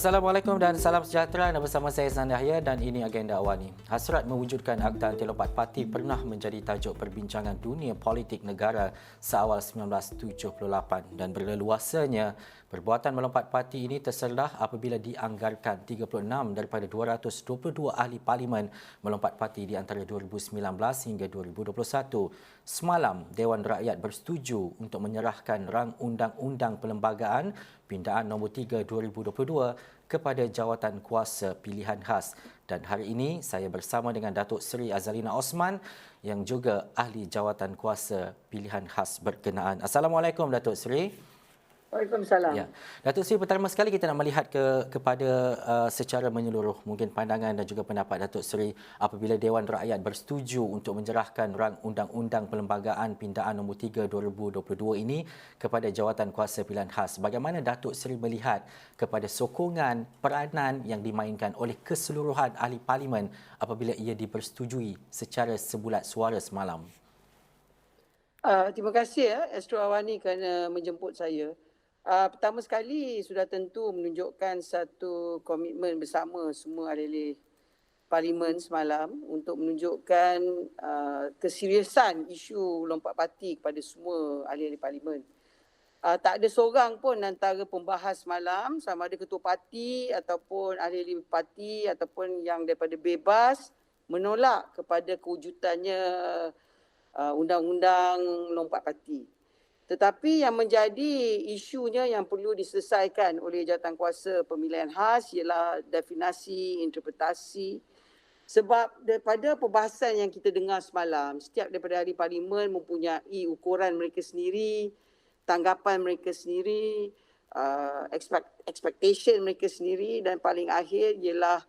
Assalamualaikum dan salam sejahtera. Bersama saya Zan Yahya dan ini agenda awal ni. Hasrat mewujudkan Akta Anti Lompat Parti pernah menjadi tajuk perbincangan dunia politik negara seawal 1978 dan berleluasanya perbuatan melompat parti ini terselah apabila dianggarkan 36 daripada 222 ahli parlimen melompat parti di antara 2019 hingga 2021. Semalam, Dewan Rakyat bersetuju untuk menyerahkan rang Undang-Undang Perlembagaan Pindaan Nombor 3 2022 kepada Jawatan Kuasa Pilihan Khas. Dan hari ini saya bersama dengan Datuk Seri Azalina Osman yang juga ahli Jawatan Kuasa Pilihan Khas berkenaan. Assalamualaikum Datuk Seri. Waalaikumsalam. Ya. Datuk Seri, pertama sekali kita nak melihat kepada secara menyeluruh mungkin pandangan dan juga pendapat Datuk Seri apabila Dewan Rakyat bersetuju untuk menyerahkan rang Undang-Undang Perlembagaan Pindaan Nombor 3 2022 ini kepada Jawatan Kuasa Pilihan Khas. Bagaimana Datuk Seri melihat kepada sokongan peranan yang dimainkan oleh keseluruhan ahli parlimen apabila ia dipersetujui secara sebulat suara semalam? Terima kasih Astro Awani kerana menjemput saya. Pertama sekali sudah tentu menunjukkan satu komitmen bersama semua ahli parlimen semalam untuk menunjukkan keseriusan isu lompat parti kepada semua ahli parlimen. Tak ada seorang pun antara pembahas malam, sama ada ketua parti ataupun ahli parti ataupun yang daripada bebas, menolak kepada kewujudannya undang-undang lompat parti. Tetapi yang menjadi isunya yang perlu diselesaikan oleh Jawatankuasa Pemilihan Khas ialah definisi, interpretasi. Sebab daripada perbahasan yang kita dengar semalam, setiap daripada ahli parlimen mempunyai ukuran mereka sendiri, tanggapan mereka sendiri, expectation mereka sendiri, dan paling akhir ialah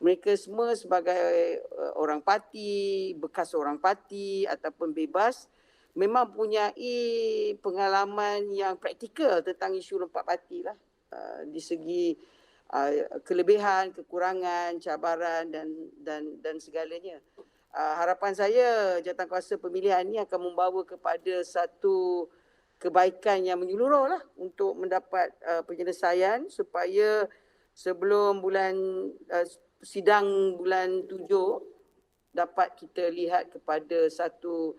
mereka semua sebagai orang parti, bekas orang parti ataupun bebas, memang mempunyai pengalaman yang praktikal tentang isu lompat parti lah. Di segi kelebihan, kekurangan, cabaran dan segalanya. Harapan saya Jawatankuasa Pemilihan ini akan membawa kepada satu kebaikan yang menyeluruh lah untuk mendapat penyelesaian supaya sebelum sidang bulan 7 dapat kita lihat kepada satu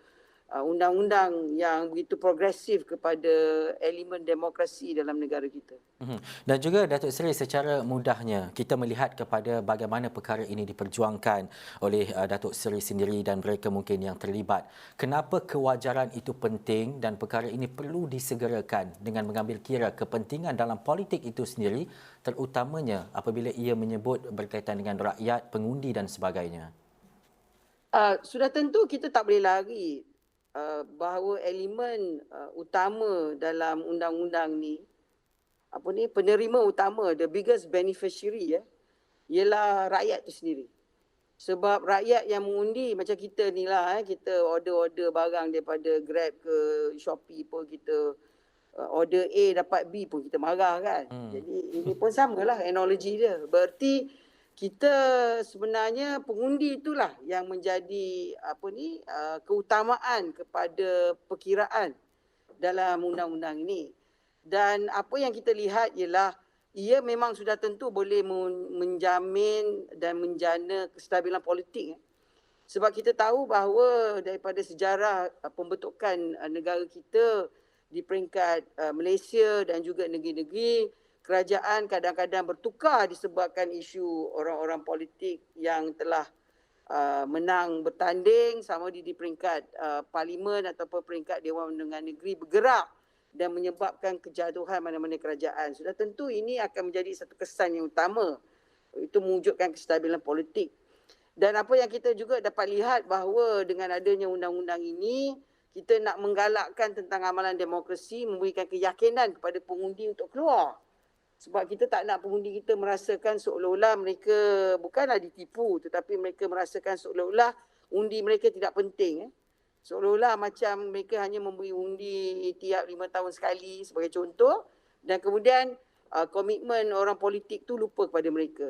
undang-undang yang begitu progresif kepada elemen demokrasi dalam negara kita. Dan juga Datuk Seri, secara mudahnya kita melihat kepada bagaimana perkara ini diperjuangkan oleh Datuk Seri sendiri dan mereka mungkin yang terlibat. Kenapa kewajaran itu penting dan perkara ini perlu disegerakan dengan mengambil kira kepentingan dalam politik itu sendiri, terutamanya apabila ia menyebut berkaitan dengan rakyat, pengundi dan sebagainya? Sudah tentu kita tak boleh lari bahawa elemen utama dalam undang-undang ni, penerima utama, the biggest beneficiary ialah rakyat itu sendiri. Sebab rakyat yang mengundi macam kita ni lah, kita order barang daripada Grab ke Shopee pun kita order A dapat B pun kita marah kan. Jadi ini pun samalah analogi dia. Berarti kita sebenarnya pengundi itulah yang menjadi keutamaan kepada perkiraan dalam undang-undang ini. Dan apa yang kita lihat ialah ia memang sudah tentu boleh menjamin dan menjana kestabilan politik. Sebab kita tahu bahawa daripada sejarah pembentukan negara kita di peringkat Malaysia dan juga negeri-negeri, kerajaan kadang-kadang bertukar disebabkan isu orang-orang politik yang telah menang bertanding sama di peringkat parlimen ataupun peringkat Dewan Undangan Negeri bergerak dan menyebabkan kejatuhan mana-mana kerajaan. Sudah tentu ini akan menjadi satu kesan yang utama, itu mewujudkan kestabilan politik. Dan apa yang kita juga dapat lihat bahawa dengan adanya undang-undang ini, kita nak menggalakkan tentang amalan demokrasi, memberikan keyakinan kepada pengundi untuk keluar. Sebab kita tak nak pengundi kita merasakan seolah-olah mereka bukanlah ditipu, tetapi mereka merasakan seolah-olah undi mereka tidak penting. Seolah-olah macam mereka hanya memberi undi tiap 5 tahun sekali sebagai contoh, dan kemudian komitmen orang politik tu lupa kepada mereka.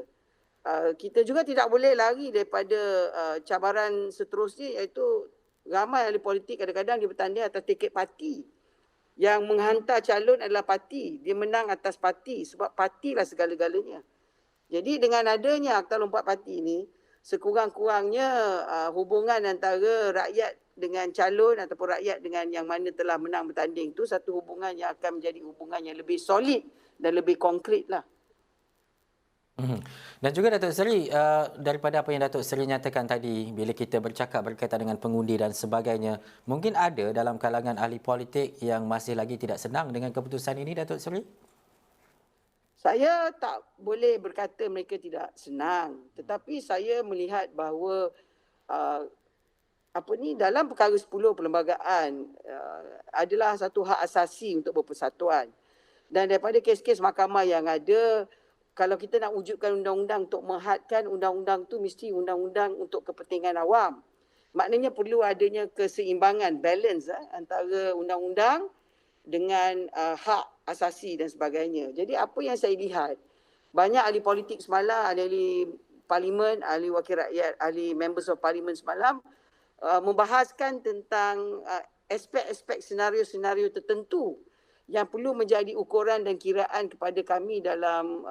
Kita juga tidak boleh lari daripada cabaran seterusnya, iaitu ramai ahli politik kadang-kadang dia bertanding atas tiket parti. Yang menghantar calon adalah parti. Dia menang atas parti sebab partilah segala-galanya. Jadi dengan adanya Akta Lompat Parti ini, sekurang-kurangnya hubungan antara rakyat dengan calon ataupun rakyat dengan yang mana telah menang bertanding itu satu hubungan yang akan menjadi hubungan yang lebih solid dan lebih konkret lah. Dan juga Datuk Seri, daripada apa yang Datuk Seri nyatakan tadi, bila kita bercakap berkaitan dengan pengundi dan sebagainya, mungkin ada dalam kalangan ahli politik yang masih lagi tidak senang dengan keputusan ini, Datuk Seri? Saya tak boleh berkata mereka tidak senang, tetapi saya melihat bahawa dalam perkara 10 perlembagaan adalah satu hak asasi untuk berpersatuan. Dan daripada kes-kes mahkamah yang ada, kalau kita nak wujudkan undang-undang untuk menghadkan undang-undang tu mesti undang-undang untuk kepentingan awam. Maknanya perlu adanya keseimbangan, balance antara undang-undang dengan hak asasi dan sebagainya. Jadi apa yang saya lihat, banyak ahli politik semalam, ahli parlimen, ahli wakil rakyat, ahli members of parliament semalam membahaskan tentang aspek-aspek senario-senario tertentu yang perlu menjadi ukuran dan kiraan kepada kami dalam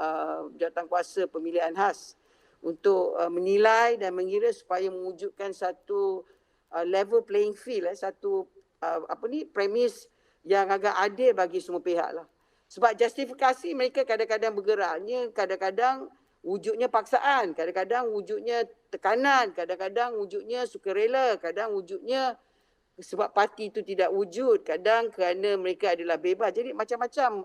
jawatankuasa pemilihan khas untuk menilai dan mengira supaya mewujudkan satu level playing field, satu premis yang agak adil bagi semua pihak lah. Sebab justifikasi mereka kadang-kadang bergeraknya, kadang-kadang wujudnya paksaan, kadang-kadang wujudnya tekanan, kadang-kadang wujudnya sukarela, kadang wujudnya sebab parti itu tidak wujud, kadang kerana mereka adalah bebas. Jadi macam-macam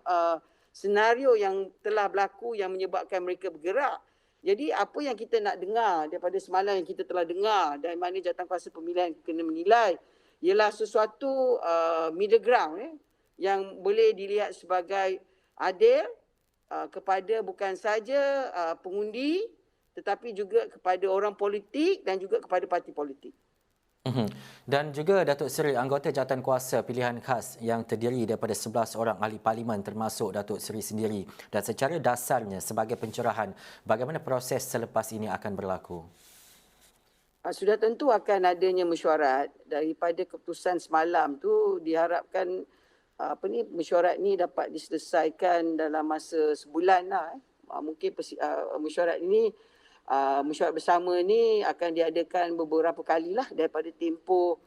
senario yang telah berlaku yang menyebabkan mereka bergerak. Jadi apa yang kita nak dengar daripada semalam yang kita telah dengar dari mana jawatankuasa pemilihan kena menilai ialah sesuatu middle ground yang boleh dilihat sebagai adil kepada bukan saja pengundi tetapi juga kepada orang politik dan juga kepada parti politik. Dan juga Datuk Seri, anggota jawatankuasa pilihan khas yang terdiri daripada 11 orang ahli parlimen termasuk Datuk Seri sendiri. Dan secara dasarnya sebagai pencerahan, bagaimana proses selepas ini akan berlaku? Sudah tentu akan adanya mesyuarat. Daripada keputusan semalam tu diharapkan mesyuarat ni dapat diselesaikan dalam masa sebulan lah. Mungkin mesyuarat ini mesyuarat bersama ni akan diadakan beberapa kali lah daripada tempoh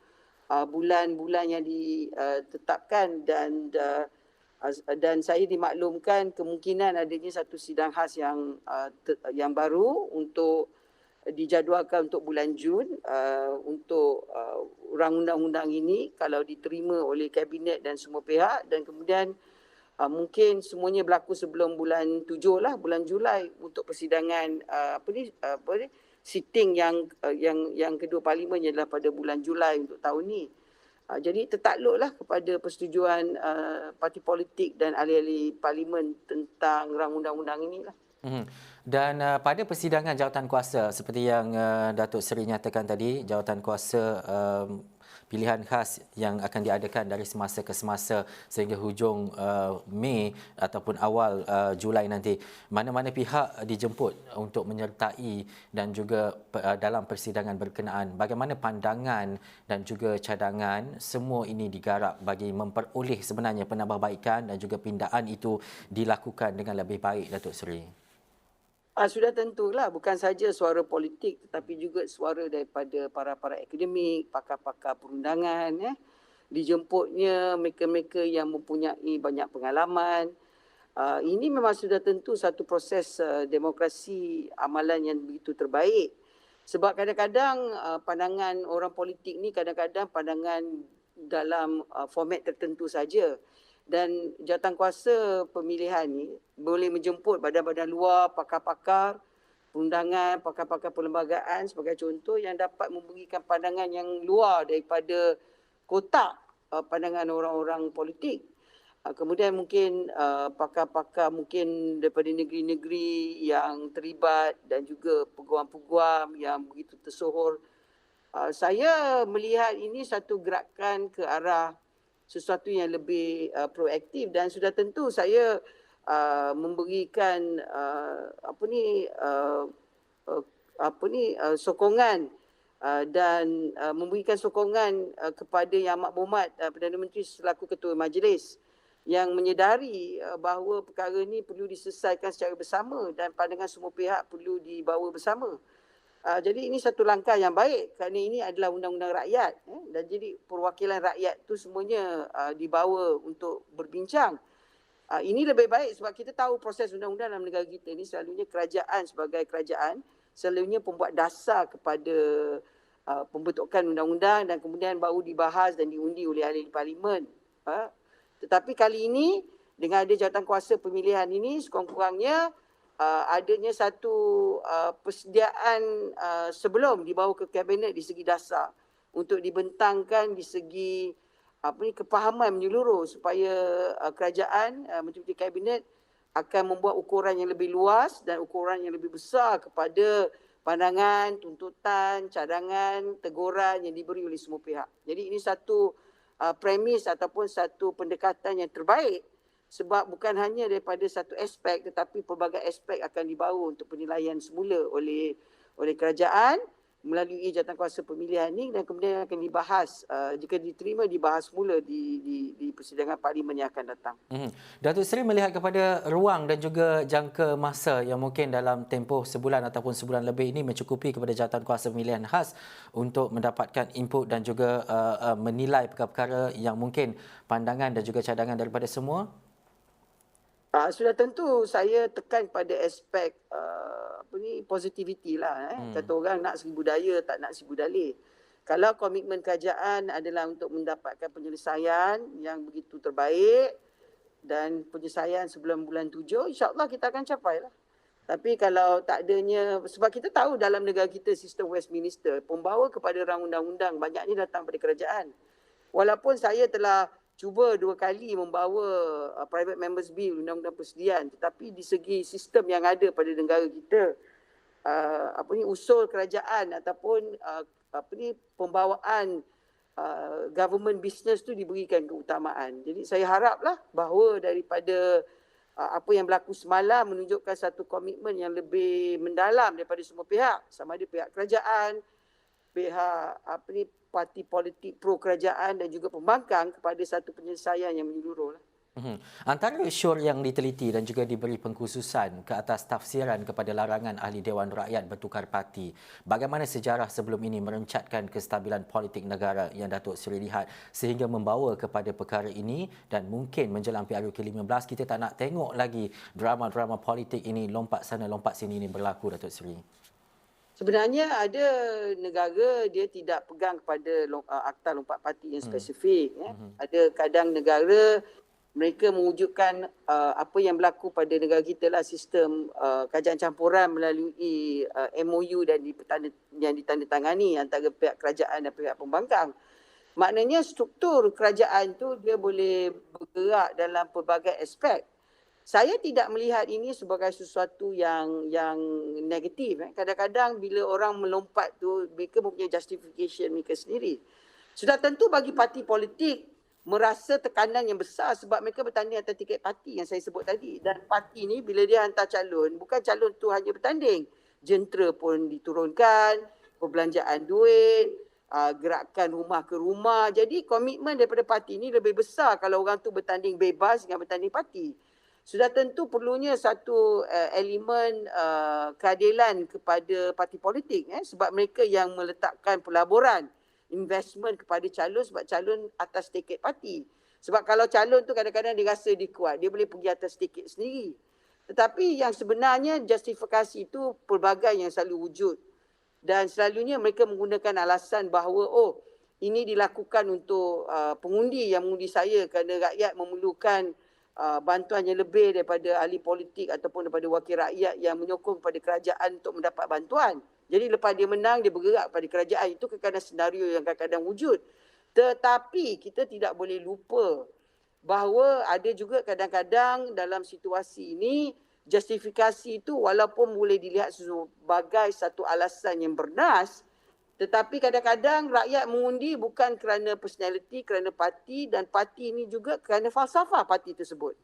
bulan-bulan yang ditetapkan dan saya dimaklumkan kemungkinan adanya satu sidang khas yang baru untuk dijadualkan untuk bulan Jun untuk rang undang-undang ini kalau diterima oleh kabinet dan semua pihak dan kemudian mungkin semuanya berlaku sebelum bulan 7 lah, bulan Julai untuk persidangan sitting yang kedua parlimen adalah pada bulan Julai untuk tahun ni. Jadi tertakluklah kepada persetujuan parti politik dan ahli-ahli parlimen tentang rang undang-undang inilah. Dan pada persidangan jawatankuasa seperti yang Datuk Seri nyatakan tadi, jawatankuasa pilihan khas yang akan diadakan dari semasa ke semasa sehingga hujung Mei ataupun awal Julai nanti. Mana-mana pihak dijemput untuk menyertai dan juga dalam persidangan berkenaan. Bagaimana pandangan dan juga cadangan semua ini digarap bagi memperoleh sebenarnya penambahbaikan dan juga pindaan itu dilakukan dengan lebih baik, Datuk Seri? Sudah tentulah bukan saja suara politik tetapi juga suara daripada para akademik, pakar-pakar perundangan dijemputnya mereka-mereka yang mempunyai banyak pengalaman. Ini memang sudah tentu satu proses demokrasi amalan yang begitu terbaik. Sebab kadang-kadang pandangan orang politik ni kadang-kadang pandangan dalam format tertentu saja. Dan jawatankuasa pemilihan ni boleh menjemput badan-badan luar, pakar-pakar perundangan, pakar-pakar perlembagaan sebagai contoh yang dapat memberikan pandangan yang luar daripada kotak pandangan orang-orang politik. Kemudian mungkin pakar-pakar mungkin daripada negeri-negeri yang terlibat dan juga peguam-peguam yang begitu tersohor. Saya melihat ini satu gerakan ke arah sesuatu yang lebih proaktif dan sudah tentu saya memberikan sokongan dan memberikan sokongan kepada Yang Amat Berhormat Perdana Menteri selaku Ketua Majlis yang menyedari bahawa perkara ini perlu diselesaikan secara bersama dan pandangan semua pihak perlu dibawa bersama. Jadi ini satu langkah yang baik kerana ini adalah undang-undang rakyat, dan jadi perwakilan rakyat tu semuanya dibawa untuk berbincang. Ini lebih baik sebab kita tahu proses undang-undang dalam negara kita ni selalunya kerajaan sebagai kerajaan selalunya pembuat dasar kepada pembentukan undang-undang dan kemudian baru dibahas dan diundi oleh ahli parlimen. Tetapi kali ini dengan ada jawatankuasa pemilihan ini sekurang-kurangnya adanya satu persediaan sebelum dibawa ke kabinet di segi dasar untuk dibentangkan di segi kepahaman menyeluruh supaya kerajaan menteri-menteri kabinet akan membuat ukuran yang lebih luas dan ukuran yang lebih besar kepada pandangan, tuntutan, cadangan, teguran yang diberi oleh semua pihak. Jadi ini satu premis ataupun satu pendekatan yang terbaik sebab bukan hanya daripada satu aspek tetapi pelbagai aspek akan dibawa untuk penilaian semula oleh kerajaan melalui jawatankuasa pemilihan ini dan kemudian akan dibahas jika diterima dibahas semula di persidangan parlimen yang akan datang. Datuk Seri melihat kepada ruang dan juga jangka masa yang mungkin dalam tempoh sebulan ataupun sebulan lebih ini mencukupi kepada jawatankuasa pemilihan khas untuk mendapatkan input dan juga menilai perkara-perkara yang mungkin pandangan dan juga cadangan daripada semua? Sudah tentu saya tekan pada aspek positivity lah. Kata orang nak segi budaya, tak nak segi dalih. Kalau komitmen kerajaan adalah untuk mendapatkan penyelesaian yang begitu terbaik dan penyelesaian sebelum bulan 7, insya-Allah kita akan capai lah. Tapi kalau tak adanya, sebab kita tahu dalam negara kita sistem Westminster, pembawa kepada rang undang-undang banyaknya datang pada kerajaan. Walaupun saya telah cuba 2 kali membawa Private Members Bill, undang-undang persediaan, tetapi di segi sistem yang ada pada negara kita, usul kerajaan ataupun pembawaan government business tu diberikan keutamaan. Jadi saya haraplah bahawa daripada apa yang berlaku semalam menunjukkan satu komitmen yang lebih mendalam daripada semua pihak, sama ada pihak kerajaan, pihak parti politik pro kerajaan dan juga pembangkang kepada satu penyelesaian yang menyeluruh. Antara isu yang diteliti dan juga diberi pengkhususan ke atas tafsiran kepada larangan ahli Dewan Rakyat bertukar parti, bagaimana sejarah sebelum ini merencatkan kestabilan politik negara yang Datuk Seri lihat sehingga membawa kepada perkara ini dan mungkin menjelang PRU ke-15 kita tak nak tengok lagi drama-drama politik ini lompat sana lompat sini ini berlaku, Datuk Seri? Sebenarnya ada negara dia tidak pegang kepada akta lompat parti yang spesifik. Ada kadang negara mereka mewujudkan apa yang berlaku pada negara kita lah, sistem kerajaan campuran melalui MOU dan yang ditandatangani antara pihak kerajaan dan pihak pembangkang. Maknanya struktur kerajaan tu dia boleh bergerak dalam pelbagai aspek. Saya tidak melihat ini sebagai sesuatu yang negatif. Kadang-kadang bila orang melompat tu, mereka mempunyai justification mereka sendiri. Sudah tentu bagi parti politik merasa tekanan yang besar sebab mereka bertanding atas tiket parti yang saya sebut tadi. Dan parti ni bila dia hantar calon, bukan calon tu hanya bertanding. Jentera pun diturunkan, perbelanjaan duit, gerakan rumah ke rumah. Jadi komitmen daripada parti ni lebih besar kalau orang tu bertanding bebas dengan bertanding parti. Sudah tentu perlunya satu elemen keadilan kepada parti politik sebab mereka yang meletakkan pelaburan investment kepada calon sebab calon atas tiket parti. Sebab kalau calon tu kadang-kadang dia rasa dia kuat, dia boleh pergi atas tiket sendiri. Tetapi yang sebenarnya justifikasi itu pelbagai yang selalu wujud. Dan selalunya mereka menggunakan alasan bahawa ini dilakukan untuk pengundi yang mengundi saya kerana rakyat memerlukan bantuan yang lebih daripada ahli politik ataupun daripada wakil rakyat yang menyokong kepada kerajaan untuk mendapat bantuan. Jadi lepas dia menang, dia bergerak pada kerajaan. Itu kadang-kadang senario yang kadang-kadang wujud. Tetapi kita tidak boleh lupa bahawa ada juga kadang-kadang dalam situasi ini, justifikasi itu walaupun boleh dilihat sebagai satu alasan yang bernas, tetapi kadang-kadang rakyat mengundi bukan kerana personality, kerana parti dan parti ini juga kerana falsafah parti tersebut.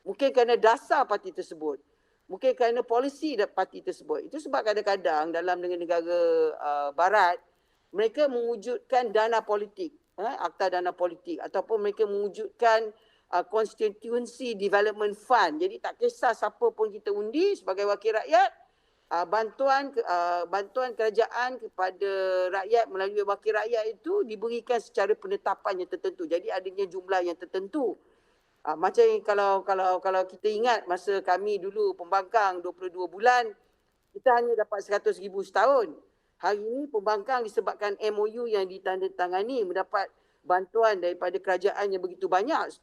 Mungkin kerana dasar parti tersebut. Mungkin kerana polisi parti tersebut. Itu sebab kadang-kadang dalam negara barat, mereka mewujudkan dana politik, akta dana politik ataupun mereka mewujudkan Constituency Development Fund. Jadi tak kisah siapa pun kita undi sebagai wakil rakyat, bantuan kerajaan kepada rakyat melalui wakil rakyat itu diberikan secara penetapan yang tertentu. Jadi adanya jumlah yang tertentu. Macam kalau kita ingat masa kami dulu pembangkang 22 bulan, kita hanya dapat 100,000 setahun. Hari ini pembangkang disebabkan MOU yang ditandatangani mendapat bantuan daripada kerajaan yang begitu banyak,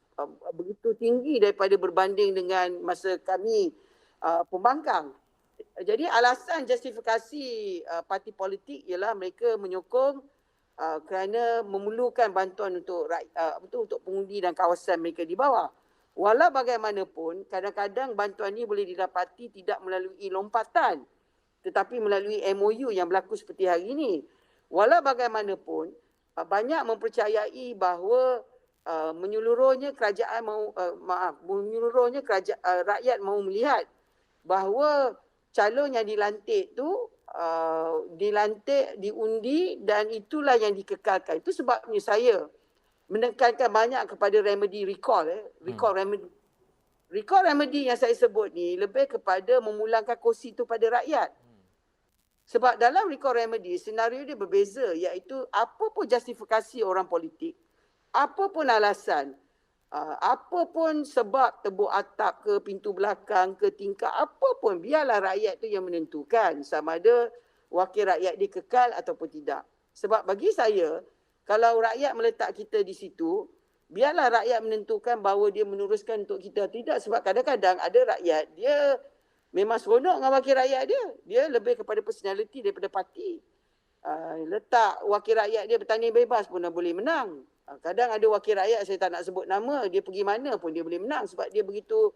begitu tinggi daripada berbanding dengan masa kami pembangkang. Jadi alasan justifikasi parti politik ialah mereka menyokong kerana memerlukan bantuan untuk pengundi dan kawasan mereka di bawah. Walau bagaimanapun, kadang-kadang bantuan ini boleh didapati tidak melalui lompatan, tetapi melalui MOU yang berlaku seperti hari ini. Walau bagaimanapun, banyak mempercayai bahawa menyeluruhnya rakyat mahu melihat bahawa calon yang dilantik tu diundi dan itulah yang dikekalkan. Itu sebabnya saya menekankan banyak kepada remedy recall. Recall remedy yang saya sebut ni lebih kepada memulangkan kursi itu pada rakyat. Sebab dalam recall remedy, senario dia berbeza, iaitu apa pun justifikasi orang politik, apa pun alasan, apa pun sebab tebuk atap ke pintu belakang ke tingkap, apa pun, biarlah rakyat tu yang menentukan sama ada wakil rakyat dia kekal ataupun tidak. Sebab bagi saya, kalau rakyat meletak kita di situ, biarlah rakyat menentukan bahawa dia meneruskan untuk kita tidak. Sebab kadang-kadang ada rakyat, dia memang seronok dengan wakil rakyat dia. Dia lebih kepada personality daripada parti. Letak wakil rakyat dia bertanding bebas pun dah boleh menang. Kadang ada wakil rakyat, saya tak nak sebut nama, dia pergi mana pun dia boleh menang sebab dia begitu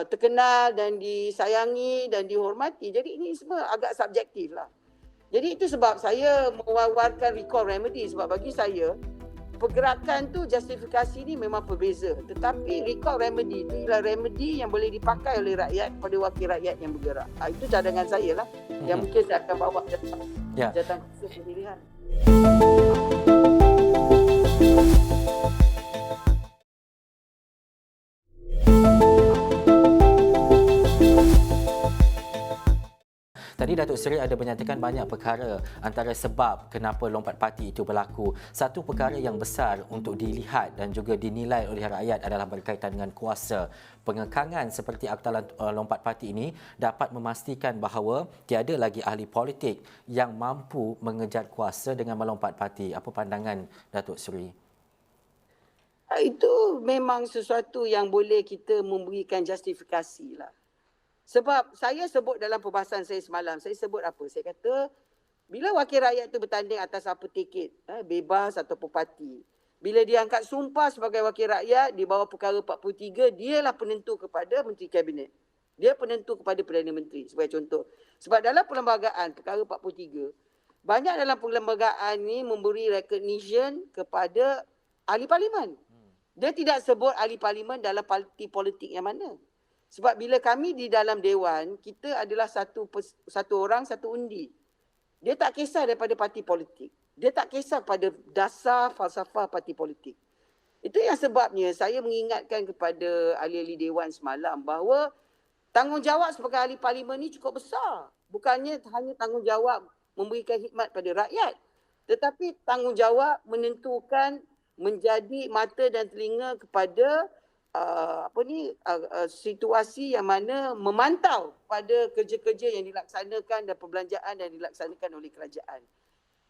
terkenal dan disayangi dan dihormati. Jadi ini semua agak subjektif lah. Jadi itu sebab saya mewawarkan recall remedy. Sebab bagi saya, pergerakan tu justifikasi ni memang berbeza. Tetapi recall remedy itu ialah remedy yang boleh dipakai oleh rakyat pada wakil rakyat yang bergerak. Itu cadangan saya lah. Yang mungkin saya akan bawa datang ke pemilihan. Tadi Datuk Seri ada menyatakan banyak perkara antara sebab kenapa lompat parti itu berlaku. Satu perkara yang besar untuk dilihat dan juga dinilai oleh rakyat adalah berkaitan dengan kuasa. Pengekangan seperti akta lompat parti ini dapat memastikan bahawa tiada lagi ahli politik yang mampu mengejar kuasa dengan melompat parti. Apa pandangan Datuk Seri? Itu memang sesuatu yang boleh kita memberikan justifikasi lah. Sebab saya sebut dalam perbahasan saya semalam, saya sebut apa? Saya kata, bila wakil rakyat itu bertanding atas apa tiket, bebas ataupun parti, bila dia angkat sumpah sebagai wakil rakyat di bawah perkara 43, dialah penentu kepada Menteri Kabinet. Dia penentu kepada Perdana Menteri, sebagai contoh. Sebab dalam perlembagaan perkara 43, banyak dalam perlembagaan ni memberi recognition kepada ahli parlimen. Dia tidak sebut ahli parlimen dalam parti politik yang mana. Sebab bila kami di dalam dewan, kita adalah satu orang, satu undi. Dia tak kisah daripada parti politik. Dia tak kisah pada dasar falsafah parti politik. Itu yang sebabnya saya mengingatkan kepada ahli-ahli dewan semalam bahawa tanggungjawab sebagai ahli parlimen ni cukup besar. Bukannya hanya tanggungjawab memberikan khidmat pada rakyat, tetapi tanggungjawab menentukan, menjadi mata dan telinga kepada situasi yang mana memantau pada kerja-kerja yang dilaksanakan dan perbelanjaan yang dilaksanakan oleh kerajaan.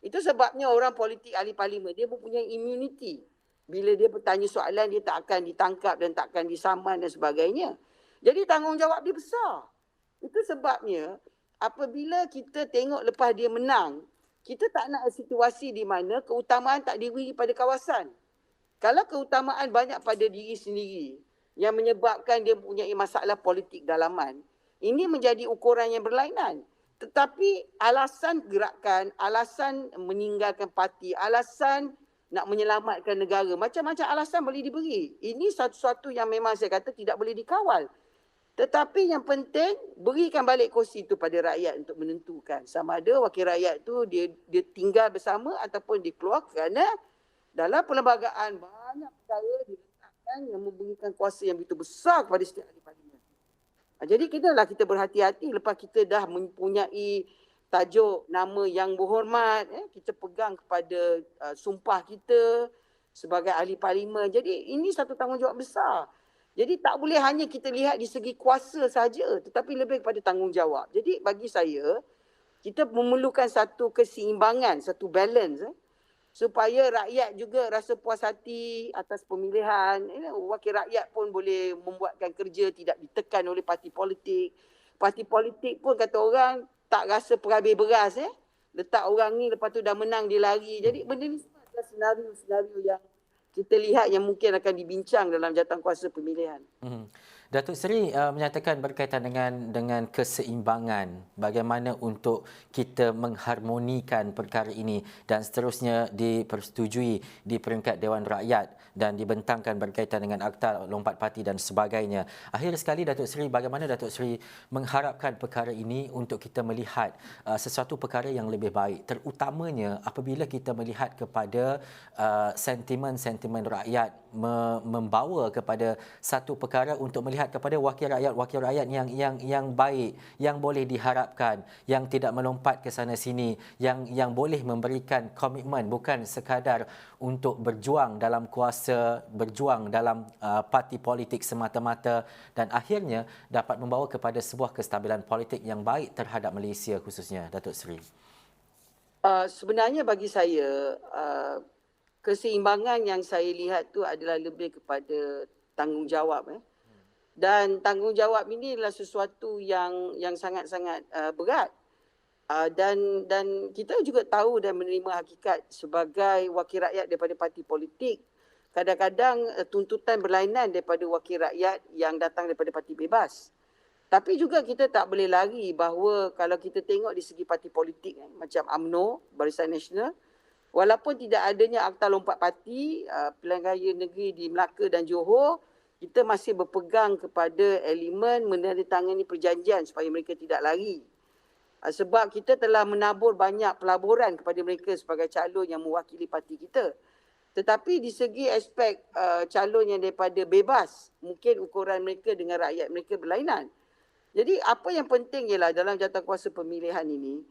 Itu sebabnya orang politik ahli parlimen dia mempunyai immunity. Bila dia bertanya soalan, dia tak akan ditangkap dan tak akan disaman dan sebagainya. Jadi tanggungjawab dia besar. Itu sebabnya apabila kita tengok lepas dia menang, kita tak nak situasi di mana keutamaan tak diberi pada kawasan. Kalau keutamaan banyak pada diri sendiri yang menyebabkan dia mempunyai masalah politik dalaman, ini menjadi ukuran yang berlainan. Tetapi alasan gerakan, alasan meninggalkan parti, alasan nak menyelamatkan negara, macam-macam alasan boleh diberi. Ini satu-satu yang memang saya kata tidak boleh dikawal. Tetapi yang penting, berikan balik kursi itu pada rakyat untuk menentukan sama ada wakil rakyat itu dia tinggal bersama ataupun dia keluar, kerana dalam perlembagaan banyak perkara diletakkan yang memberi memberikan kuasa yang begitu besar kepada setiap ahli parlimen. Jadi kita berhati-hati lepas kita dah mempunyai tajuk nama yang berhormat, kita pegang kepada sumpah kita sebagai ahli parlimen. Jadi ini satu tanggungjawab besar. Jadi tak boleh hanya kita lihat di segi kuasa saja, tetapi lebih kepada tanggungjawab. Jadi bagi saya, kita memerlukan satu keseimbangan, satu balance supaya rakyat juga rasa puas hati atas pemilihan. Wakil rakyat pun boleh membuatkan kerja tidak ditekan oleh parti politik. Parti politik pun kata orang tak rasa perhabis beras. Letak orang ni lepas tu dah menang dia lari. Jadi benda ni semua adalah senario-senario yang kita lihat yang mungkin akan dibincang dalam jawatankuasa pemilihan. Datuk Seri menyatakan berkaitan dengan keseimbangan, bagaimana untuk kita mengharmonikan perkara ini dan seterusnya dipersetujui di peringkat Dewan Rakyat dan dibentangkan berkaitan dengan Akta Lompat Parti dan sebagainya. Akhir sekali, Datuk Seri, bagaimana Datuk Seri mengharapkan perkara ini untuk kita melihat sesuatu perkara yang lebih baik, terutamanya apabila kita melihat kepada sentimen-sentimen rakyat membawa kepada satu perkara untuk melihat kepada wakil rakyat yang baik, yang boleh diharapkan, yang tidak melompat ke sana sini, yang boleh memberikan komitmen bukan sekadar untuk berjuang dalam kuasa, berjuang dalam parti politik semata-mata dan akhirnya dapat membawa kepada sebuah kestabilan politik yang baik terhadap Malaysia khususnya, Datuk Seri. Sebenarnya bagi saya, keseimbangan yang saya lihat tu adalah lebih kepada tanggungjawab. Dan tanggungjawab ini adalah sesuatu yang sangat-sangat berat. Dan kita juga tahu dan menerima hakikat sebagai wakil rakyat daripada parti politik. Kadang-kadang tuntutan berlainan daripada wakil rakyat yang datang daripada parti bebas. Tapi juga kita tak boleh lari bahawa kalau kita tengok di segi parti politik macam UMNO, Barisan Nasional, walaupun tidak adanya Akta Lompat Parti, pilihan raya negeri di Melaka dan Johor, kita masih berpegang kepada elemen menandatangani perjanjian supaya mereka tidak lari. Sebab kita telah menabur banyak pelaburan kepada mereka sebagai calon yang mewakili parti kita. Tetapi di segi aspek calon yang daripada bebas, mungkin ukuran mereka dengan rakyat mereka berlainan. Jadi apa yang penting ialah dalam jawatankuasa pemilihan ini,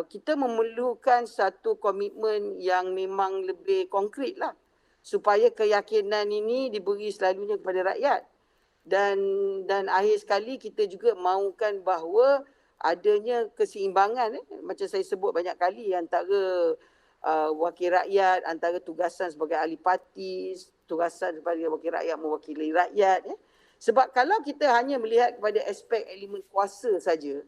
kita memerlukan satu komitmen yang memang lebih konkret lah. Supaya keyakinan ini diberi selalunya kepada rakyat. Dan akhir sekali kita juga mahukan bahawa adanya keseimbangan, macam saya sebut banyak kali, antara wakil rakyat, antara tugasan sebagai ahli parti, tugasan sebagai wakil rakyat mewakili rakyat. Sebab kalau kita hanya melihat kepada aspek elemen kuasa saja,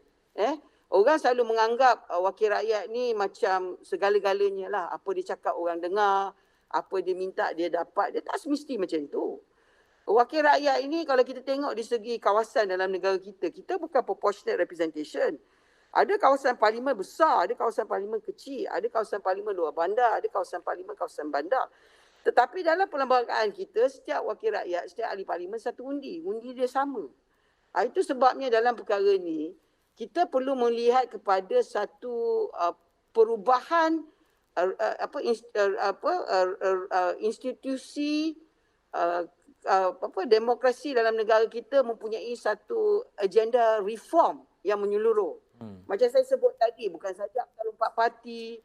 orang selalu menganggap wakil rakyat ni macam segala-galanya lah. Apa dia cakap orang dengar, apa dia minta dia dapat. Dia tak semesti macam tu. Wakil rakyat ini kalau kita tengok di segi kawasan dalam negara kita, kita bukan proportionate representation. Ada kawasan parlimen besar, ada kawasan parlimen kecil, ada kawasan parlimen luar bandar, ada kawasan parlimen kawasan bandar. Tetapi dalam perlembagaan kita, setiap wakil rakyat, setiap ahli parlimen satu undi. Undi dia sama. Itu sebabnya dalam perkara ini, kita perlu melihat kepada satu perubahan institusi demokrasi dalam negara kita mempunyai satu agenda reform yang menyeluruh. Macam saya sebut tadi, bukan saja Akta Lompat Parti,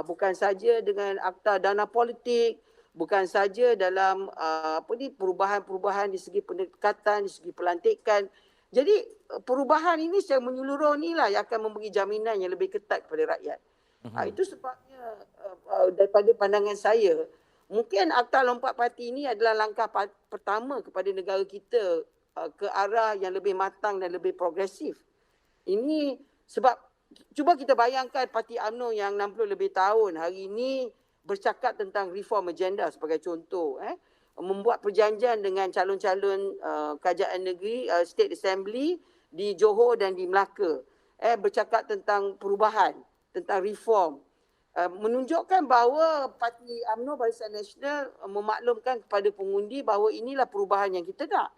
bukan saja dengan Akta Dana Politik, bukan saja dalam perubahan-perubahan di segi pendekatan, di segi pelantikan. Jadi perubahan ini secara menyeluruh inilah yang akan memberi jaminan yang lebih ketat kepada rakyat. Itu sebabnya daripada pandangan saya, mungkin Akta Lompat Parti ini adalah langkah pertama kepada negara kita ke arah yang lebih matang dan lebih progresif. Ini sebab cuba kita bayangkan Parti UMNO yang 60 lebih tahun hari ini bercakap tentang reform agenda sebagai contoh. Membuat perjanjian dengan calon-calon kerajaan negeri, State Assembly di Johor dan di Melaka. Bercakap tentang perubahan, tentang reform. Menunjukkan bahawa Parti UMNO Barisan Nasional memaklumkan kepada pengundi bahawa inilah perubahan yang kita nak.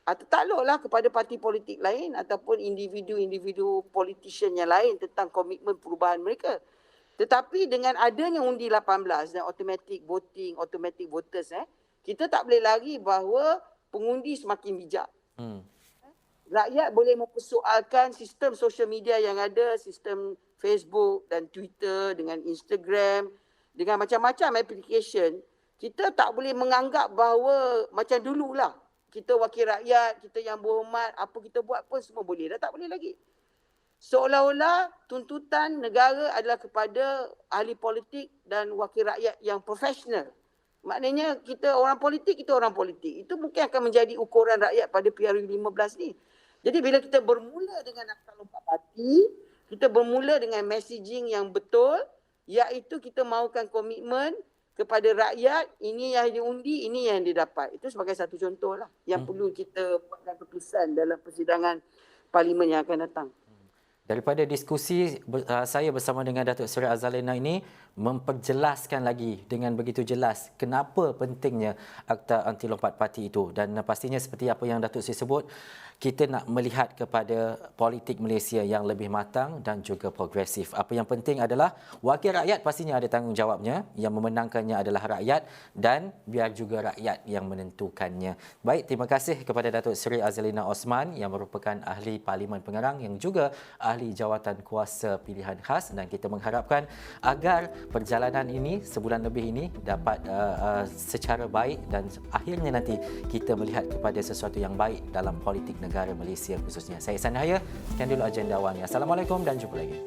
Takluklah kepada parti politik lain ataupun individu-individu politician yang lain tentang komitmen perubahan mereka. Tetapi dengan adanya undi 18 dan automatic voting, automatic voters, kita tak boleh lari bahawa pengundi semakin bijak. Hmm. Rakyat boleh mempersoalkan sistem social media yang ada, sistem Facebook dan Twitter dengan Instagram, dengan macam-macam application. Kita tak boleh menganggap bahawa macam dululah. Kita wakil rakyat, kita yang berhormat, apa kita buat pun semua boleh. Dah tak boleh lagi. Seolah-olah tuntutan negara adalah kepada ahli politik dan wakil rakyat yang profesional. Maknanya kita orang politik, kita orang politik. Itu mungkin akan menjadi ukuran rakyat pada PRU15 ni. Jadi bila kita bermula dengan Akta Lompat Parti, kita bermula dengan messaging yang betul, iaitu kita mahukan komitmen kepada rakyat, ini yang diundi, ini yang didapat. Itu sebagai satu contoh lah yang perlu kita buatkan keputusan dalam persidangan parlimen yang akan datang. Daripada diskusi saya bersama dengan Datuk Seri Azalina ini memperjelaskan lagi dengan begitu jelas kenapa pentingnya Akta Anti Lompat Parti itu, dan pastinya seperti apa yang Datuk Seri sebut, kita nak melihat kepada politik Malaysia yang lebih matang dan juga progresif. Apa yang penting adalah wakil rakyat pastinya ada tanggungjawabnya, yang memenangkannya adalah rakyat dan biar juga rakyat yang menentukannya. Baik, terima kasih kepada Datuk Seri Azalina Osman yang merupakan ahli Parlimen Pengarang yang juga ahli jawatan kuasa pilihan khas, dan kita mengharapkan agar perjalanan ini sebulan lebih ini dapat secara baik dan akhirnya nanti kita melihat kepada sesuatu yang baik dalam politik negara Malaysia khususnya. Saya Ihsan Yahya, sekian dulu agenda awalnya. Assalamualaikum dan jumpa lagi.